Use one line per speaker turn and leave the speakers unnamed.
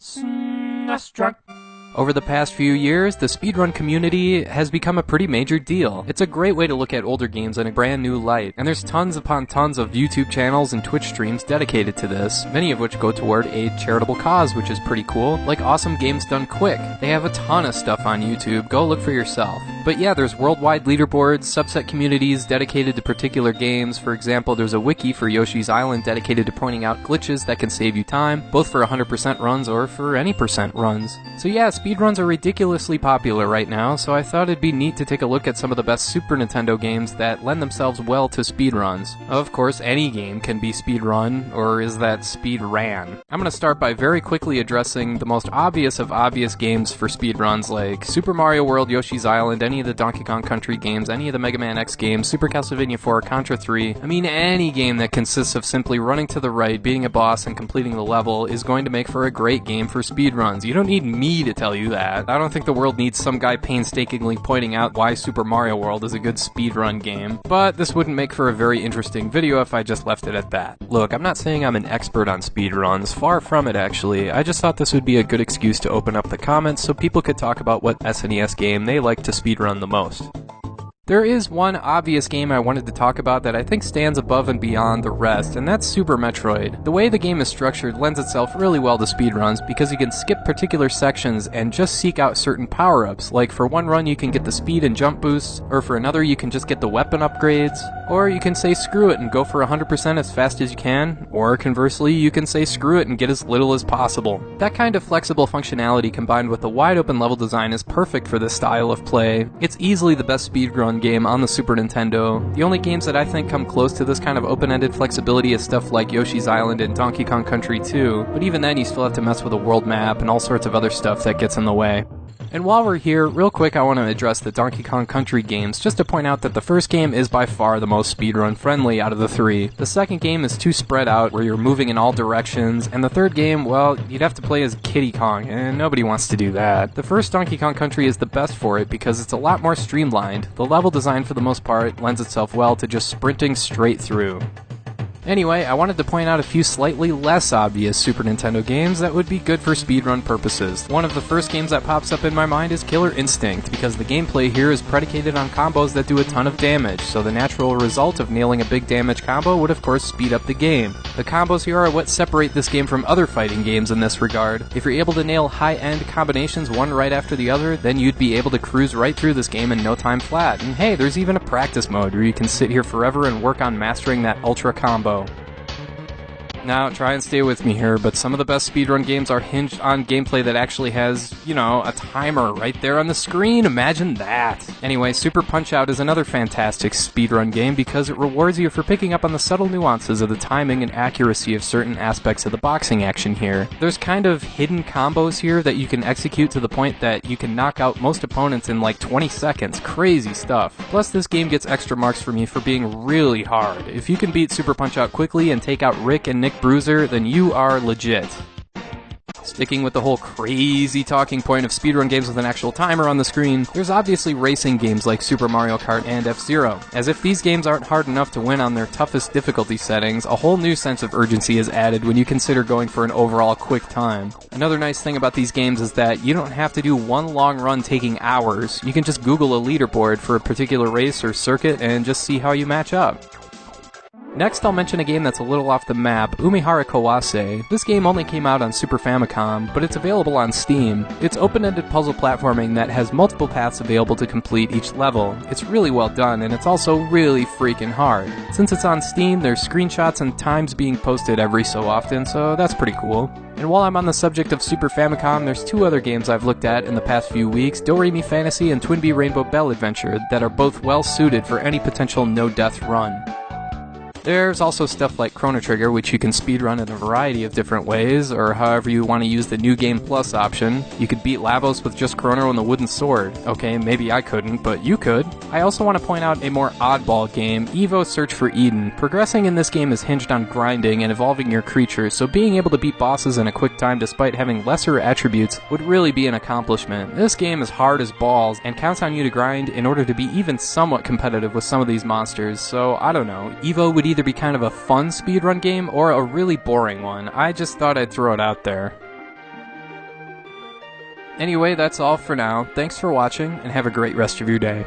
SNESdrunk. Over the past few years, the speedrun community has become a pretty major deal. It's a great way to look at older games in a brand new light, and there's tons upon tons of YouTube channels and Twitch streams dedicated to this, many of which go toward a charitable cause, which is pretty cool, like Awesome Games Done Quick. They have a ton of stuff on YouTube, go look for yourself. But yeah, there's worldwide leaderboards, subset communities dedicated to particular games. For example, there's a wiki for Yoshi's Island dedicated to pointing out glitches that can save you time, both for 100% runs or for any percent runs. So yeah, speedruns are ridiculously popular right now, so I thought it'd be neat to take a look at some of the best Super Nintendo games that lend themselves well to speedruns. Of course, any game can be speedrun, or is that speedran? I'm gonna start by very quickly addressing the most obvious of obvious games for speedruns, like Super Mario World, Yoshi's Island, any of the Donkey Kong Country games, any of the Mega Man X games, Super Castlevania 4, Contra 3. I mean, any game that consists of simply running to the right, beating a boss, and completing the level is going to make for a great game for speedruns. You don't need me to tell you that. I don't think the world needs some guy painstakingly pointing out why Super Mario World is a good speedrun game, but this wouldn't make for a very interesting video if I just left it at that. Look, I'm not saying I'm an expert on speedruns, far from it actually. I just thought this would be a good excuse to open up the comments so people could talk about what SNES game they like to speedrun the most. There is one obvious game I wanted to talk about that I think stands above and beyond the rest, and that's Super Metroid. The way the game is structured lends itself really well to speedruns because you can skip particular sections and just seek out certain power-ups, like for one run you can get the speed and jump boosts, or for another you can just get the weapon upgrades, or you can say screw it and go for 100% as fast as you can, or conversely you can say screw it and get as little as possible. That kind of flexible functionality combined with the wide open level design is perfect for this style of play. It's easily the best speedrun game on the Super Nintendo. The only games that I think come close to this kind of open-ended flexibility is stuff like Yoshi's Island and Donkey Kong Country 2, but even then you still have to mess with a world map and all sorts of other stuff that gets in the way. And while we're here, real quick I want to address the Donkey Kong Country games, just to point out that the first game is by far the most speedrun friendly out of the three. The second game is too spread out, where you're moving in all directions, and the third game, well, you'd have to play as Kiddy Kong, and nobody wants to do that. The first Donkey Kong Country is the best for it because it's a lot more streamlined. The level design for the most part lends itself well to just sprinting straight through. Anyway, I wanted to point out a few slightly less obvious Super Nintendo games that would be good for speedrun purposes. One of the first games that pops up in my mind is Killer Instinct, because the gameplay here is predicated on combos that do a ton of damage, so the natural result of nailing a big damage combo would of course speed up the game. The combos here are what separate this game from other fighting games in this regard. If you're able to nail high-end combinations one right after the other, then you'd be able to cruise right through this game in no time flat. And hey, there's even a practice mode where you can sit here forever and work on mastering that ultra combo. Now, try and stay with me here, but some of the best speedrun games are hinged on gameplay that actually has, you know, a timer right there on the screen. Imagine that! Anyway, Super Punch-Out is another fantastic speedrun game because it rewards you for picking up on the subtle nuances of the timing and accuracy of certain aspects of the boxing action here. There's kind of hidden combos here that you can execute to the point that you can knock out most opponents in like 20 seconds. Crazy stuff. Plus, this game gets extra marks for me for being really hard. If you can beat Super Punch-Out quickly and take out Rick and Nick Bruiser, then you are legit. Sticking with the whole crazy talking point of speedrun games with an actual timer on the screen, there's obviously racing games like Super Mario Kart and F-Zero. As if these games aren't hard enough to win on their toughest difficulty settings, a whole new sense of urgency is added when you consider going for an overall quick time. Another nice thing about these games is that you don't have to do one long run taking hours. You can just Google a leaderboard for a particular race or circuit and just see how you match up. Next, I'll mention a game that's a little off the map, Umihara Kawase. This game only came out on Super Famicom, but it's available on Steam. It's open-ended puzzle platforming that has multiple paths available to complete each level. It's really well done, and it's also really freaking hard. Since it's on Steam, there's screenshots and times being posted every so often, so that's pretty cool. And while I'm on the subject of Super Famicom, there's two other games I've looked at in the past few weeks, Do-Re-Mi Fantasy and Twinbee Rainbow Bell Adventure, that are both well suited for any potential no-death run. There's also stuff like Chrono Trigger, which you can speedrun in a variety of different ways, or however you want to use the New Game Plus option. You could beat Lavos with just Chrono and the wooden sword. Okay, maybe I couldn't, but you could. I also want to point out a more oddball game, Evo Search for Eden. Progressing in this game is hinged on grinding and evolving your creatures, so being able to beat bosses in a quick time despite having lesser attributes would really be an accomplishment. This game is hard as balls, and counts on you to grind in order to be even somewhat competitive with some of these monsters, so I don't know. Evo would either be kind of a fun speedrun game or a really boring one. I just thought I'd throw it out there. Anyway, that's all for now. Thanks for watching, and have a great rest of your day.